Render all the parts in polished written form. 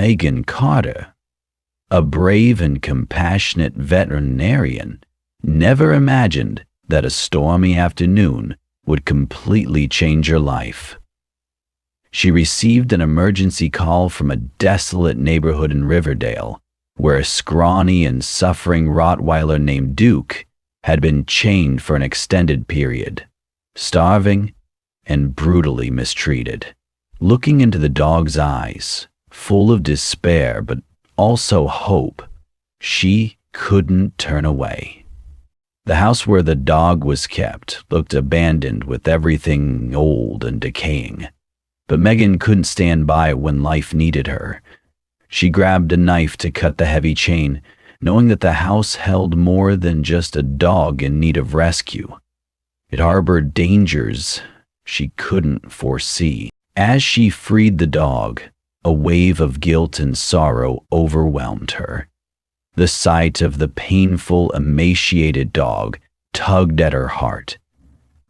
Megan Carter, a brave and compassionate veterinarian, never imagined that a stormy afternoon would completely change her life. She received an emergency call from a desolate neighborhood in Riverdale, where a scrawny and suffering Rottweiler named Duke had been chained for an extended period, starving and brutally mistreated. Looking into the dog's eyes, full of despair but also hope, she couldn't turn away. The house where the dog was kept looked abandoned, with everything old and decaying. But Megan couldn't stand by when life needed her. She grabbed a knife to cut the heavy chain, knowing that the house held more than just a dog in need of rescue. It harbored dangers she couldn't foresee. As she freed the dog, a wave of guilt and sorrow overwhelmed her. The sight of the painful, emaciated dog tugged at her heart,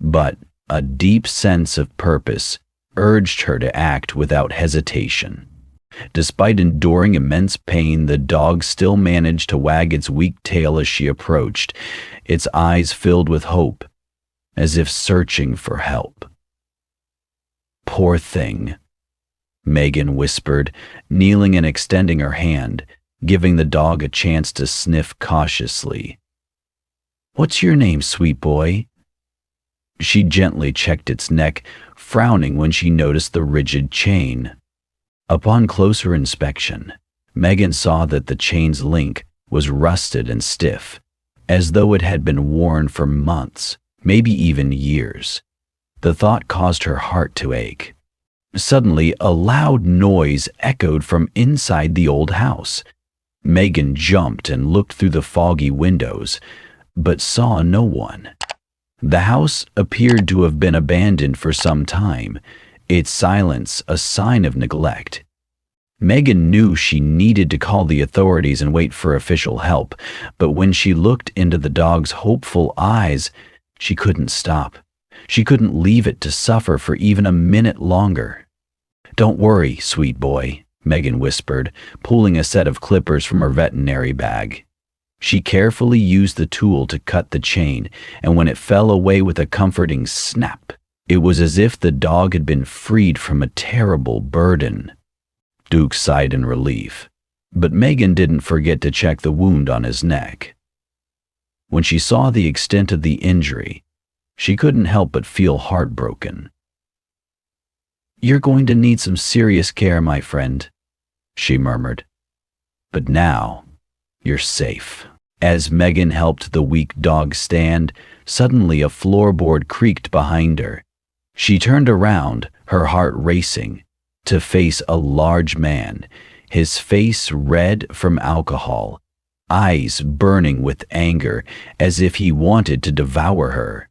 but a deep sense of purpose urged her to act without hesitation. Despite enduring immense pain, the dog still managed to wag its weak tail as she approached, its eyes filled with hope, as if searching for help. "Poor thing," Megan whispered, kneeling and extending her hand, giving the dog a chance to sniff cautiously. "What's your name, sweet boy?" She gently checked its neck, frowning when she noticed the rigid chain. Upon closer inspection, Megan saw that the chain's link was rusted and stiff, as though it had been worn for months, maybe even years. The thought caused her heart to ache. Suddenly, a loud noise echoed from inside the old house. Megan jumped and looked through the foggy windows, but saw no one. The house appeared to have been abandoned for some time, its silence a sign of neglect. Megan knew she needed to call the authorities and wait for official help, but when she looked into the dog's hopeful eyes, she couldn't stop. She couldn't leave it to suffer for even a minute longer. "Don't worry, sweet boy," Megan whispered, pulling a set of clippers from her veterinary bag. She carefully used the tool to cut the chain, and when it fell away with a comforting snap, it was as if the dog had been freed from a terrible burden. Duke sighed in relief, but Megan didn't forget to check the wound on his neck. When she saw the extent of the injury, she couldn't help but feel heartbroken. "You're going to need some serious care, my friend," she murmured. "But now, you're safe." As Megan helped the weak dog stand, suddenly a floorboard creaked behind her. She turned around, her heart racing, to face a large man, his face red from alcohol, eyes burning with anger, as if he wanted to devour her.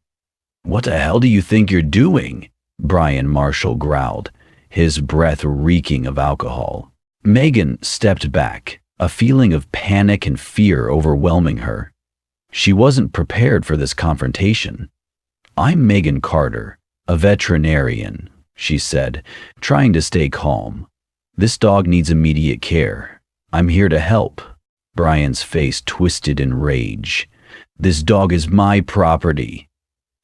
"What the hell do you think you're doing?" Brian Marshall growled, his breath reeking of alcohol. Megan stepped back, a feeling of panic and fear overwhelming her. She wasn't prepared for this confrontation. "I'm Megan Carter, a veterinarian," she said, trying to stay calm. "This dog needs immediate care. I'm here to help." Brian's face twisted in rage. "This dog is my property,"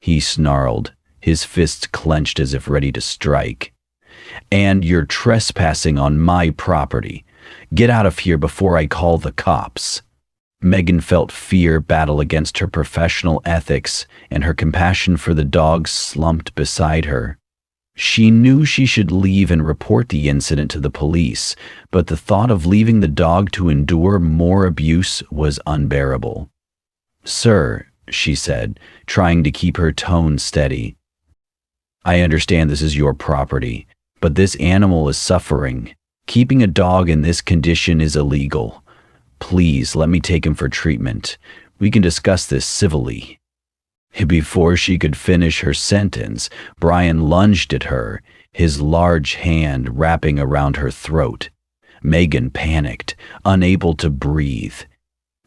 he snarled, his fists clenched as if ready to strike. "And you're trespassing on my property. Get out of here before I call the cops." Megan felt fear battle against her professional ethics, and her compassion for the dog slumped beside her. She knew she should leave and report the incident to the police, but the thought of leaving the dog to endure more abuse was unbearable. "Sir," she said, trying to keep her tone steady, "I understand this is your property, but this animal is suffering. Keeping a dog in this condition is illegal. Please let me take him for treatment. We can discuss this civilly." Before she could finish her sentence, Brian lunged at her, his large hand wrapping around her throat. Megan panicked, unable to breathe,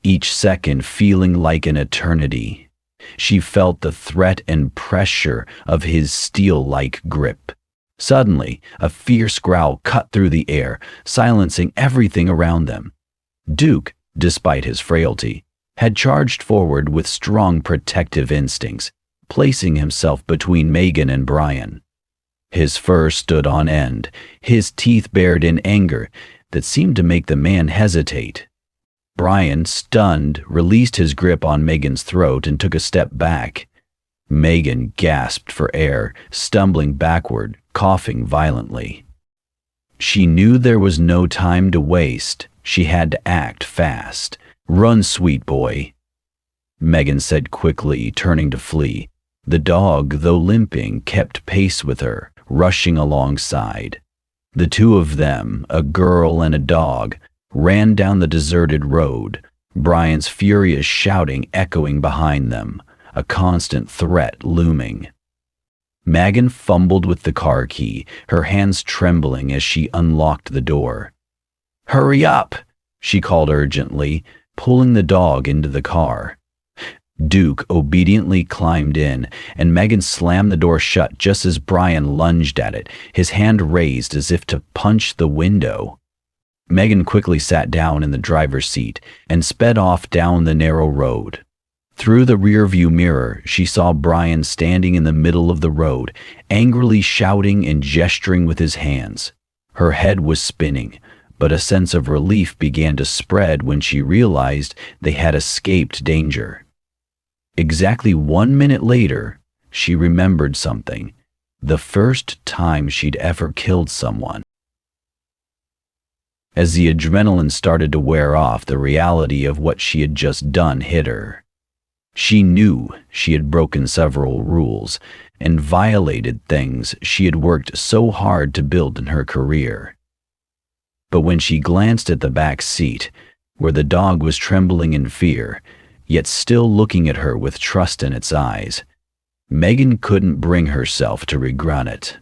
each second feeling like an eternity. She felt the threat and pressure of his steel-like grip. Suddenly, a fierce growl cut through the air, silencing everything around them. Duke, despite his frailty, had charged forward with strong protective instincts, placing himself between Megan and Brian. His fur stood on end, his teeth bared in anger that seemed to make the man hesitate. Brian, stunned, released his grip on Megan's throat and took a step back. Megan gasped for air, stumbling backward, coughing violently. She knew there was no time to waste. She had to act fast. "Run, sweet boy," Megan said quickly, turning to flee. The dog, though limping, kept pace with her, rushing alongside. The two of them, a girl and a dog, ran down the deserted road, Brian's furious shouting echoing behind them, a constant threat looming. Megan fumbled with the car key, her hands trembling as she unlocked the door. "Hurry up," she called urgently, pulling the dog into the car. Duke obediently climbed in, and Megan slammed the door shut just as Brian lunged at it, his hand raised as if to punch the window. Megan quickly sat down in the driver's seat and sped off down the narrow road. Through the rearview mirror, she saw Brian standing in the middle of the road, angrily shouting and gesturing with his hands. Her head was spinning, but a sense of relief began to spread when she realized they had escaped danger. Exactly 1 minute later, she remembered something, the first time she'd ever killed someone. As the adrenaline started to wear off, the reality of what she had just done hit her. She knew she had broken several rules and violated things she had worked so hard to build in her career. But when she glanced at the back seat, where the dog was trembling in fear, yet still looking at her with trust in its eyes, Megan couldn't bring herself to regret it.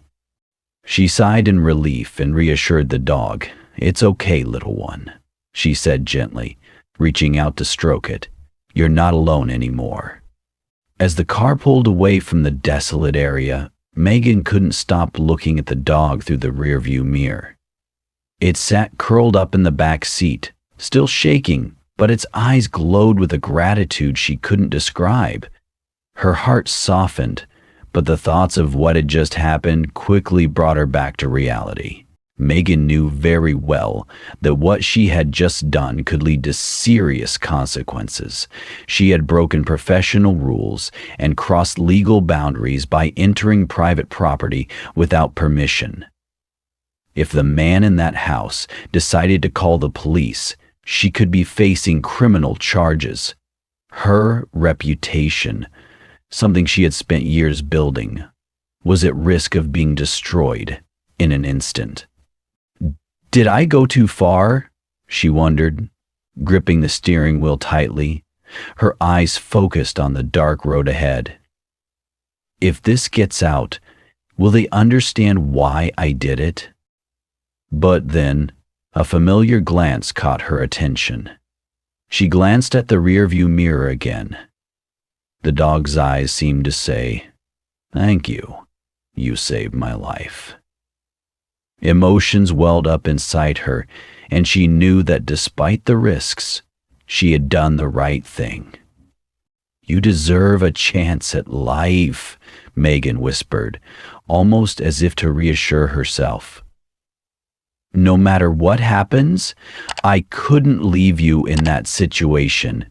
She sighed in relief and reassured the dog. "It's okay, little one," she said gently, reaching out to stroke it. "You're not alone anymore." As the car pulled away from the desolate area, Megan couldn't stop looking at the dog through the rearview mirror. It sat curled up in the back seat, still shaking, but its eyes glowed with a gratitude she couldn't describe. Her heart softened, but the thoughts of what had just happened quickly brought her back to reality. Megan knew very well that what she had just done could lead to serious consequences. She had broken professional rules and crossed legal boundaries by entering private property without permission. If the man in that house decided to call the police, she could be facing criminal charges. Her reputation, something she had spent years building, was at risk of being destroyed in an instant. "Did I go too far?" she wondered, gripping the steering wheel tightly, her eyes focused on the dark road ahead. "If this gets out, will they understand why I did it?" But then, a familiar glance caught her attention. She glanced at the rearview mirror again. The dog's eyes seemed to say, "Thank you. You saved my life." Emotions welled up inside her, and she knew that despite the risks, she had done the right thing. "You deserve a chance at life," Megan whispered, almost as if to reassure herself. "No matter what happens, I couldn't leave you in that situation."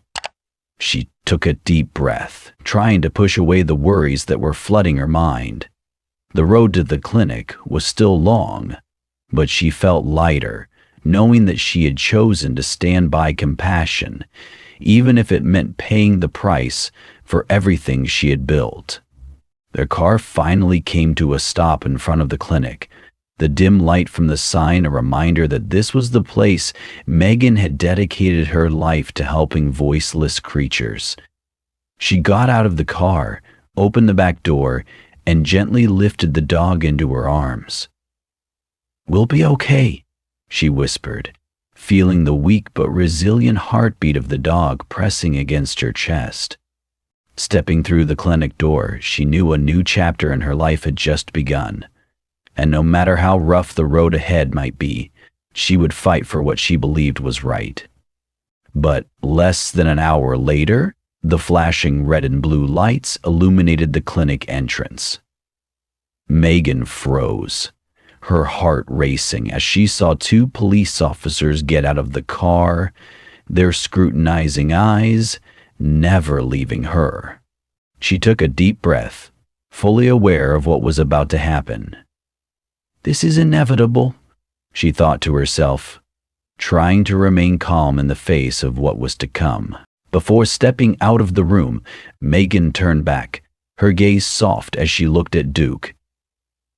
She took a deep breath, trying to push away the worries that were flooding her mind. The road to the clinic was still long, but she felt lighter, knowing that she had chosen to stand by compassion, even if it meant paying the price for everything she had built. Their car finally came to a stop in front of the clinic, the dim light from the sign a reminder that this was the place Megan had dedicated her life to helping voiceless creatures. She got out of the car, opened the back door, and gently lifted the dog into her arms. "We'll be okay," she whispered, feeling the weak but resilient heartbeat of the dog pressing against her chest. Stepping through the clinic door, she knew a new chapter in her life had just begun. and no matter how rough the road ahead might be, she would fight for what she believed was right. But less than an hour later, the flashing red and blue lights illuminated the clinic entrance. Megan froze, her heart racing as she saw two police officers get out of the car, their scrutinizing eyes never leaving her. She took a deep breath, fully aware of what was about to happen. "This is inevitable," she thought to herself, trying to remain calm in the face of what was to come. Before stepping out of the room, Megan turned back, her gaze soft as she looked at Duke.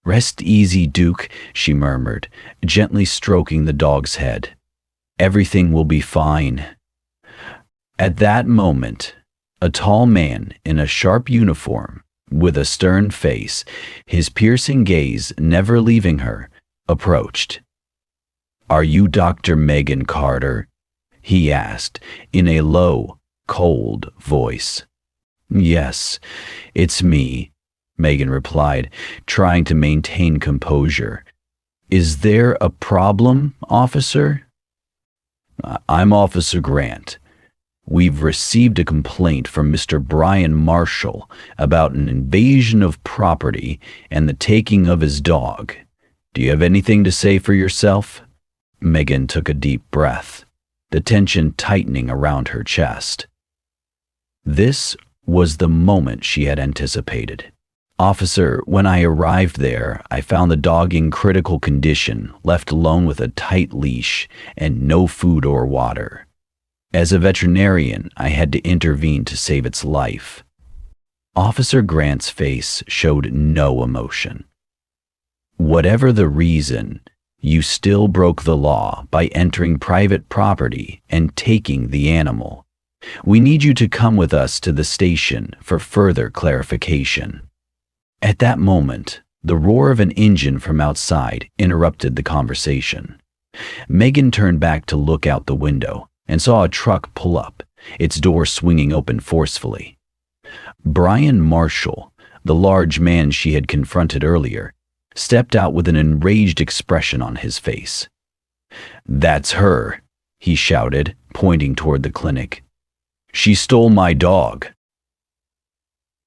"Rest easy, Duke," she murmured, gently stroking the dog's head. "Everything will be fine." At that moment, a tall man in a sharp uniform, with a stern face, his piercing gaze never leaving her, approached. "Are you Dr. Megan Carter?" he asked, in a low, cold voice. "Yes, it's me," Megan replied, trying to maintain composure. "Is there a problem, officer?" "I'm Officer Grant. We've received a complaint from Mr. Brian Marshall about an invasion of property and the taking of his dog. Do you have anything to say for yourself?" Megan took a deep breath, the tension tightening around her chest. This was the moment she had anticipated. "Officer, when I arrived there, I found the dog in critical condition, left alone with a tight leash and no food or water. As a veterinarian, I had to intervene to save its life." Officer Grant's face showed no emotion. "Whatever the reason, you still broke the law by entering private property and taking the animal. We need you to come with us to the station for further clarification." At that moment, the roar of an engine from outside interrupted the conversation. Megan turned back to look out the window and saw a truck pull up, its door swinging open forcefully. Brian Marshall, the large man she had confronted earlier, stepped out with an enraged expression on his face. "That's her," he shouted, pointing toward the clinic. "She stole my dog."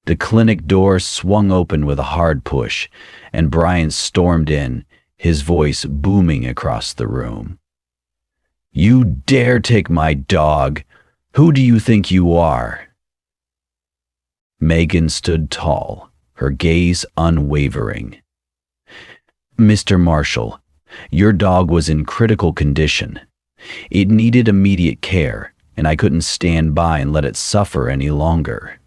The clinic door swung open with a hard push, and Brian stormed in, his voice booming across the room. "You dare take my dog? Who do you think you are?" Megan stood tall, her gaze unwavering. "Mr. Marshall, your dog was in critical condition. It needed immediate care, and I couldn't stand by and let it suffer any longer."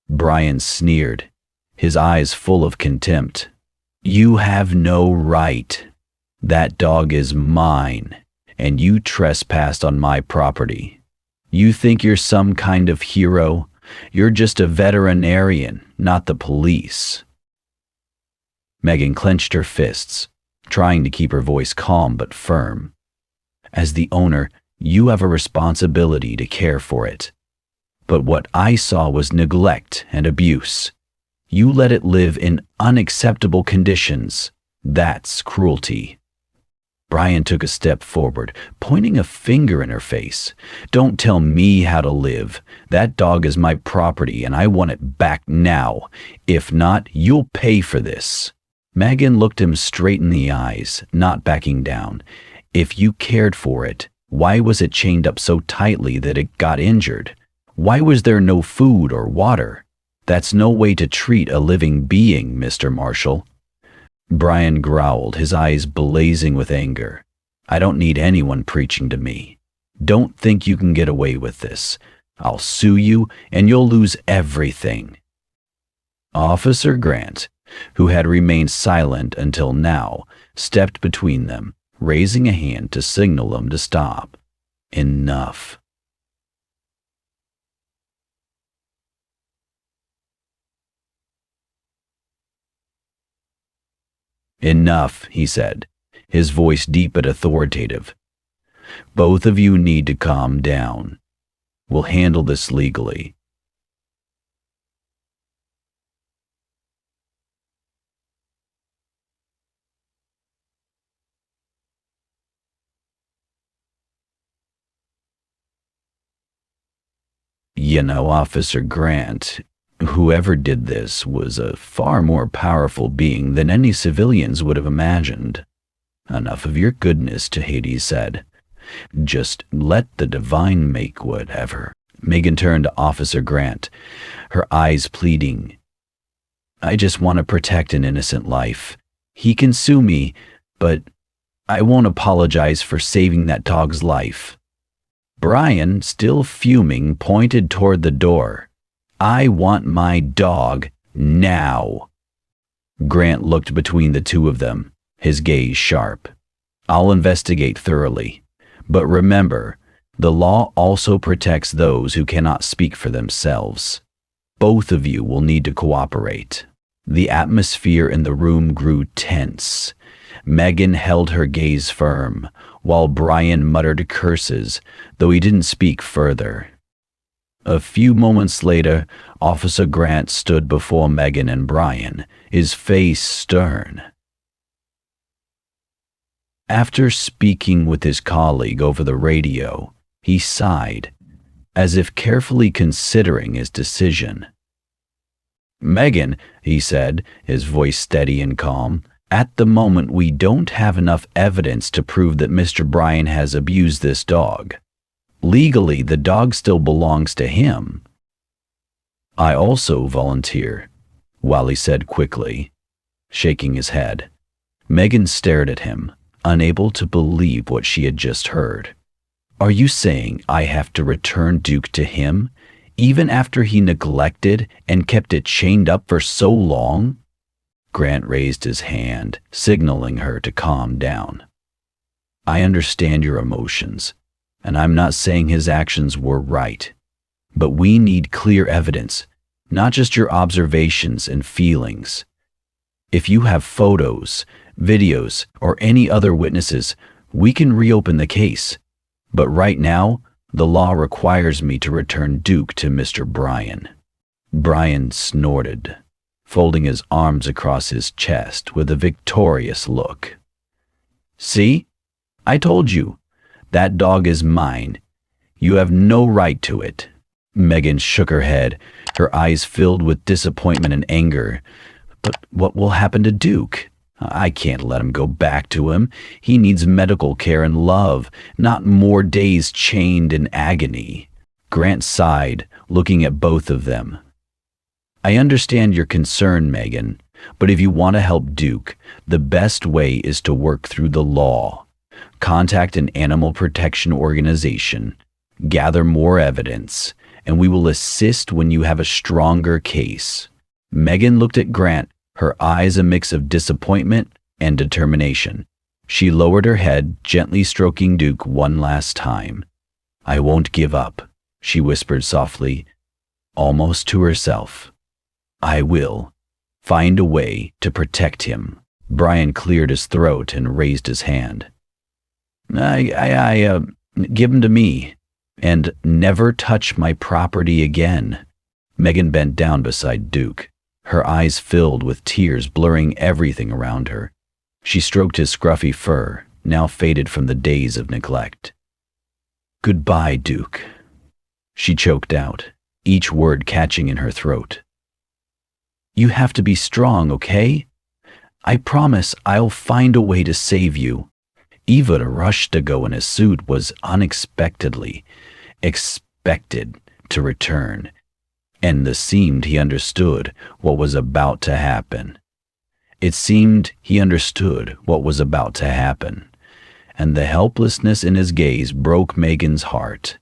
Brian sneered, his eyes full of contempt. "You have no right. That dog is mine, and you trespassed on my property. You think you're some kind of hero? You're just a veterinarian, not the police." Megan clenched her fists, trying to keep her voice calm but firm. "As the owner, you have a responsibility to care for it. But what I saw was neglect and abuse. You let it live in unacceptable conditions. That's cruelty." Brian took a step forward, pointing a finger in her face. "Don't tell me how to live. That dog is my property and I want it back now. If not, you'll pay for this." Megan looked him straight in the eyes, not backing down. "If you cared for it, why was it chained up so tightly that it got injured? Why was there no food or water? That's no way to treat a living being, Mr. Marshall." Brian growled, his eyes blazing with anger. "I don't need anyone preaching to me. Don't think you can get away with this. I'll sue you and you'll lose everything." Officer Grant, who had remained silent until now, stepped between them, raising a hand to signal them to stop. "Enough." "Enough," he said, his voice deep but authoritative. "Both of you need to calm down. We'll handle this legally." Officer Grant, whoever did this was a far more powerful being than any civilians would have imagined. Enough of your goodness, Hades said. Just let the divine make whatever. Megan turned to Officer Grant, her eyes pleading. I just want to protect an innocent life. He can sue me, but I won't apologize for saving that dog's life. Brian, still fuming, pointed toward the door. I want my dog now. Grant looked between the two of them, his gaze sharp. I'll investigate thoroughly. But remember, the law also protects those who cannot speak for themselves. Both of you will need to cooperate. The atmosphere in the room grew tense. Megan held her gaze firm, while Brian muttered curses, though he didn't speak further. A few moments later, Officer Grant stood before Megan and Brian, his face stern. After speaking with his colleague over the radio, he sighed, as if carefully considering his decision. Megan, he said, his voice steady and calm, at the moment we don't have enough evidence to prove that Mr. Brian has abused this dog. Legally, the dog still belongs to him. I also volunteer, Wally said quickly, shaking his head. Megan stared at him, unable to believe what she had just heard. Are you saying I have to return Duke to him, even after he neglected and kept it chained up for so long? Grant raised his hand, signaling her to calm down. I understand your emotions, and I'm not saying his actions were right, but we need clear evidence, not just your observations and feelings. If you have photos, videos, or any other witnesses, we can reopen the case. But right now, the law requires me to return Duke to Mr. Brian. Brian snorted, folding his arms across his chest with a victorious look. See? I told you. That dog is mine. You have no right to it. Megan shook her head, her eyes filled with disappointment and anger. But what will happen to Duke? I can't let him go back to him. He needs medical care and love, not more days chained in agony. Grant sighed, looking at both of them. I understand your concern, Megan, but if you want to help Duke, the best way is to work through the law. Contact an animal protection organization, gather more evidence, and we will assist when you have a stronger case. Megan looked at Grant, her eyes a mix of disappointment and determination. She lowered her head, gently stroking Duke one last time. I won't give up, she whispered softly, almost to herself. I will find a way to protect him. Brian cleared his throat and raised his hand. Give him to me, and never touch my property again. Megan bent down beside Duke, her eyes filled with tears blurring everything around her. She stroked his scruffy fur, now faded from the days of neglect. Goodbye, Duke, she choked out, each word catching in her throat. You have to be strong, okay? I promise I'll find a way to save you. Even a rush to go in a suit was unexpectedly expected to return, and it seemed he understood what was about to happen. It seemed he understood what was about to happen, and the helplessness in his gaze broke Megan's heart.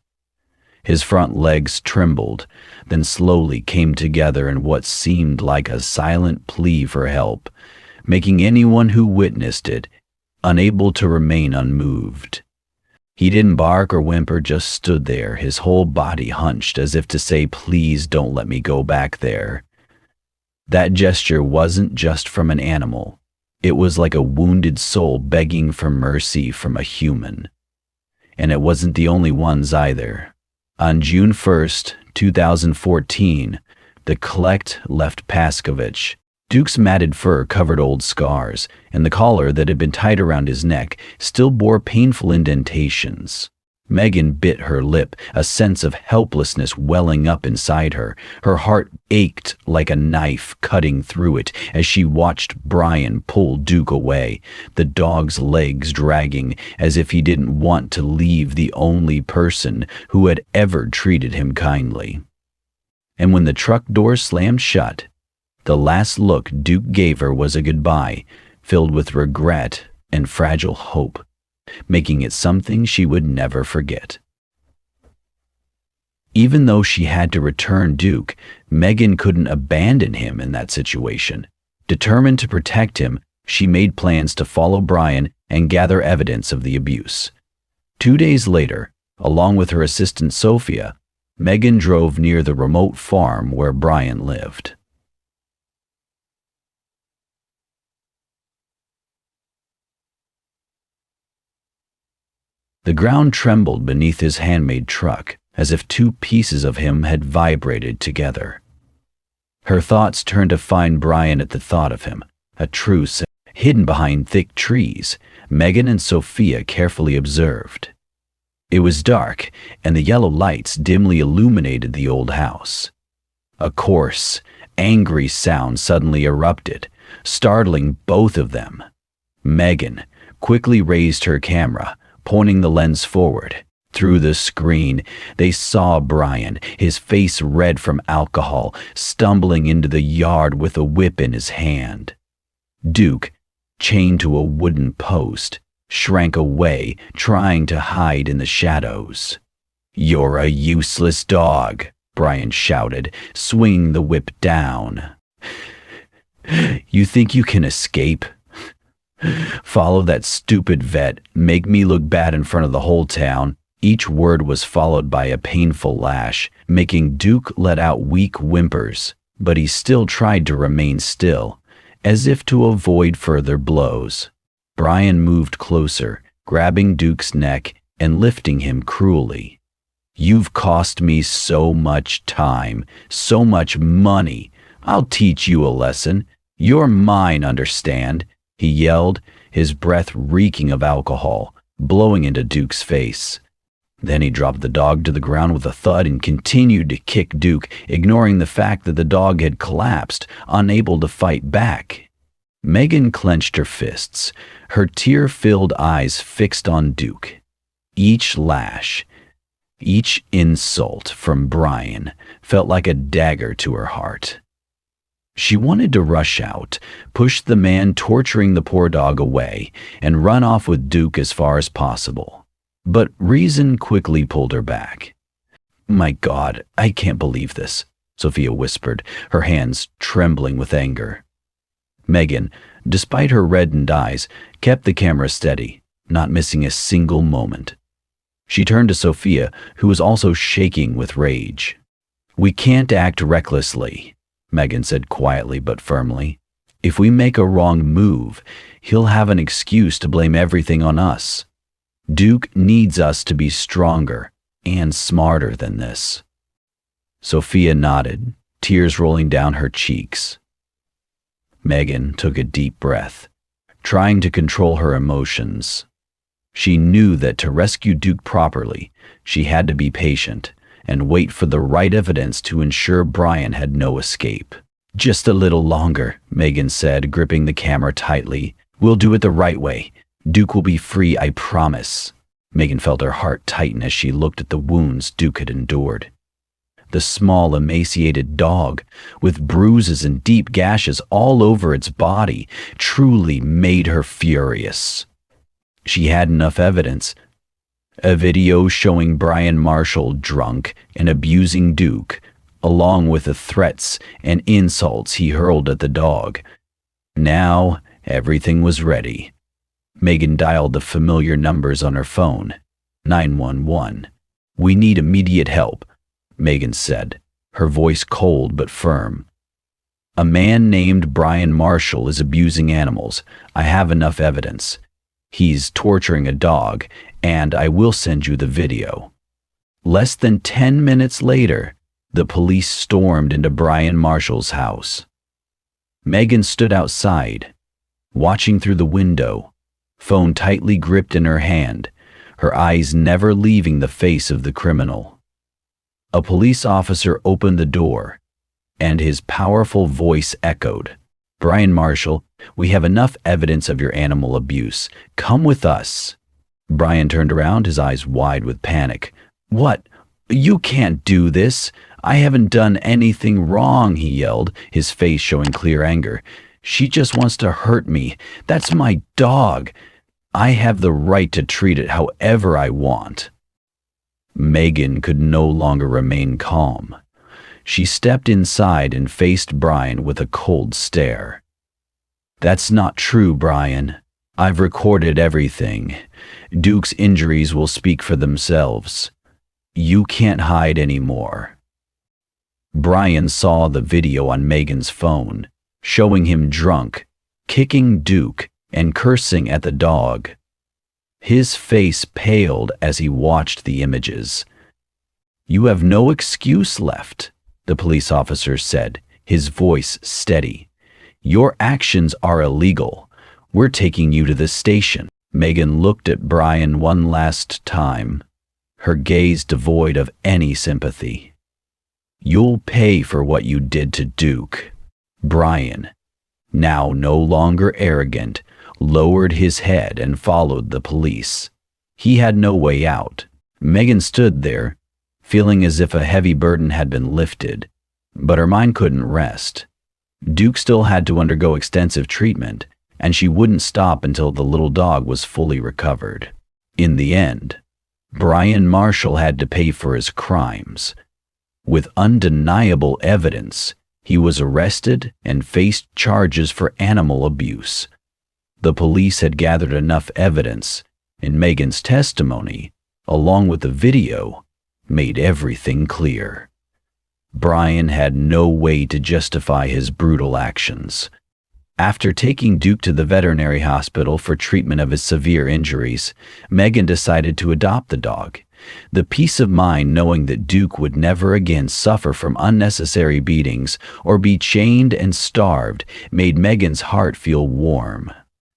His front legs trembled, then slowly came together in what seemed like a silent plea for help, making anyone who witnessed it unable to remain unmoved. He didn't bark or whimper, just stood there, his whole body hunched as if to say, please don't let me go back there. That gesture wasn't just from an animal. It was like a wounded soul begging for mercy from a human. And it wasn't the only ones either. On June 1st, 2014, the collect left Paskovich. Duke's matted fur covered old scars, and the collar that had been tied around his neck still bore painful indentations. Megan bit her lip, a sense of helplessness welling up inside her. Her heart ached like a knife cutting through it as she watched Brian pull Duke away, the dog's legs dragging as if he didn't want to leave the only person who had ever treated him kindly. And when the truck door slammed shut, the last look Duke gave her was a goodbye, filled with regret and fragile hope, making it something she would never forget. Even though she had to return Duke, Megan couldn't abandon him in that situation. Determined to protect him, she made plans to follow Brian and gather evidence of the abuse. 2 days later, along with her assistant Sophia, Megan drove near the remote farm where Brian lived. The ground trembled beneath his handmade truck, as if two pieces of him had vibrated together. Her thoughts turned to find Brian at the thought of him, a truce hidden behind thick trees, Megan and Sophia carefully observed. It was dark, and the yellow lights dimly illuminated the old house. A coarse, angry sound suddenly erupted, startling both of them. Megan quickly raised her camera, pointing the lens forward. Through the screen, they saw Brian, his face red from alcohol, stumbling into the yard with a whip in his hand. Duke, chained to a wooden post, shrank away, trying to hide in the shadows. "You're a useless dog," Brian shouted, swinging the whip down. "You think you can escape? Follow that stupid vet, make me look bad in front of the whole town." Each word was followed by a painful lash, making Duke let out weak whimpers, but he still tried to remain still, as if to avoid further blows. Brian moved closer, grabbing Duke's neck and lifting him cruelly. "You've cost me so much time, so much money. I'll teach you a lesson. You're mine, understand?" he yelled, his breath reeking of alcohol, blowing into Duke's face. Then he dropped the dog to the ground with a thud and continued to kick Duke, ignoring the fact that the dog had collapsed, unable to fight back. Megan clenched her fists, her tear-filled eyes fixed on Duke. Each lash, each insult from Brian felt like a dagger to her heart. She wanted to rush out, push the man torturing the poor dog away, and run off with Duke as far as possible. But reason quickly pulled her back. "My God, I can't believe this," Sophia whispered, her hands trembling with anger. Megan, despite her reddened eyes, kept the camera steady, not missing a single moment. She turned to Sophia, who was also shaking with rage. "We can't act recklessly," Megan said quietly but firmly. "If we make a wrong move, he'll have an excuse to blame everything on us. Duke needs us to be stronger and smarter than this." Sophia nodded, tears rolling down her cheeks. Megan took a deep breath, trying to control her emotions. She knew that to rescue Duke properly, she had to be patient and wait for the right evidence to ensure Brian had no escape. "Just a little longer," Megan said, gripping the camera tightly. "We'll do it the right way. Duke will be free, I promise." Megan felt her heart tighten as she looked at the wounds Duke had endured. The small, emaciated dog, with bruises and deep gashes all over its body, truly made her furious. She had enough evidence. A video showing Brian Marshall drunk and abusing Duke, along with the threats and insults he hurled at the dog. Now, everything was ready. Megan dialed the familiar numbers on her phone. 911. "We need immediate help," Megan said, her voice cold but firm. "A man named Brian Marshall is abusing animals. I have enough evidence. He's torturing a dog, and I will send you the video." Less than 10 minutes later, the police stormed into Brian Marshall's house. Megan stood outside, watching through the window, phone tightly gripped in her hand, her eyes never leaving the face of the criminal. A police officer opened the door, and his powerful voice echoed, "Brian Marshall, we have enough evidence of your animal abuse. Come with us." Brian turned around, his eyes wide with panic. "What? You can't do this. I haven't done anything wrong," he yelled, his face showing clear anger. "She just wants to hurt me. That's my dog. I have the right to treat it however I want." Megan could no longer remain calm. She stepped inside and faced Brian with a cold stare. "That's not true, Brian. I've recorded everything. Duke's injuries will speak for themselves. You can't hide anymore." Brian saw the video on Megan's phone, showing him drunk, kicking Duke, and cursing at the dog. His face paled as he watched the images. "You have no excuse left," the police officer said, his voice steady. "Your actions are illegal. We're taking you to the station." Megan looked at Brian one last time, her gaze devoid of any sympathy. "You'll pay for what you did to Duke." Brian, now no longer arrogant, lowered his head and followed the police. He had no way out. Megan stood there, feeling as if a heavy burden had been lifted, but her mind couldn't rest. Duke still had to undergo extensive treatment, and she wouldn't stop until the little dog was fully recovered. In the end, Brian Marshall had to pay for his crimes. With undeniable evidence, he was arrested and faced charges for animal abuse. The police had gathered enough evidence, and Megan's testimony, along with the video, made everything clear. Brian had no way to justify his brutal actions. After taking Duke to the veterinary hospital for treatment of his severe injuries, Megan decided to adopt the dog. The peace of mind knowing that Duke would never again suffer from unnecessary beatings or be chained and starved made Megan's heart feel warm.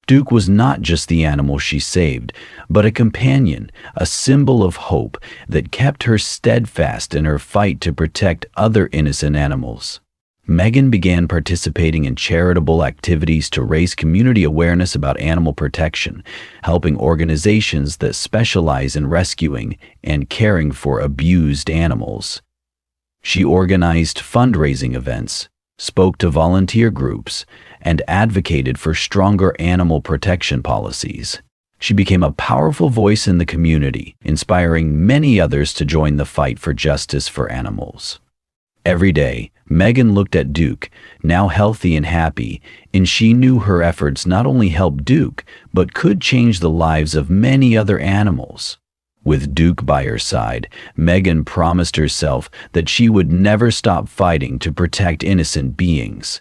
Duke was not just the animal she saved, but a companion, a symbol of hope that kept her steadfast in her fight to protect other innocent animals. Megan began participating in charitable activities to raise community awareness about animal protection, helping organizations that specialize in rescuing and caring for abused animals. She organized fundraising events, spoke to volunteer groups, and advocated for stronger animal protection policies. She became a powerful voice in the community, inspiring many others to join the fight for justice for animals. Every day, Megan looked at Duke, now healthy and happy, and she knew her efforts not only helped Duke, but could change the lives of many other animals. With Duke by her side, Megan promised herself that she would never stop fighting to protect innocent beings.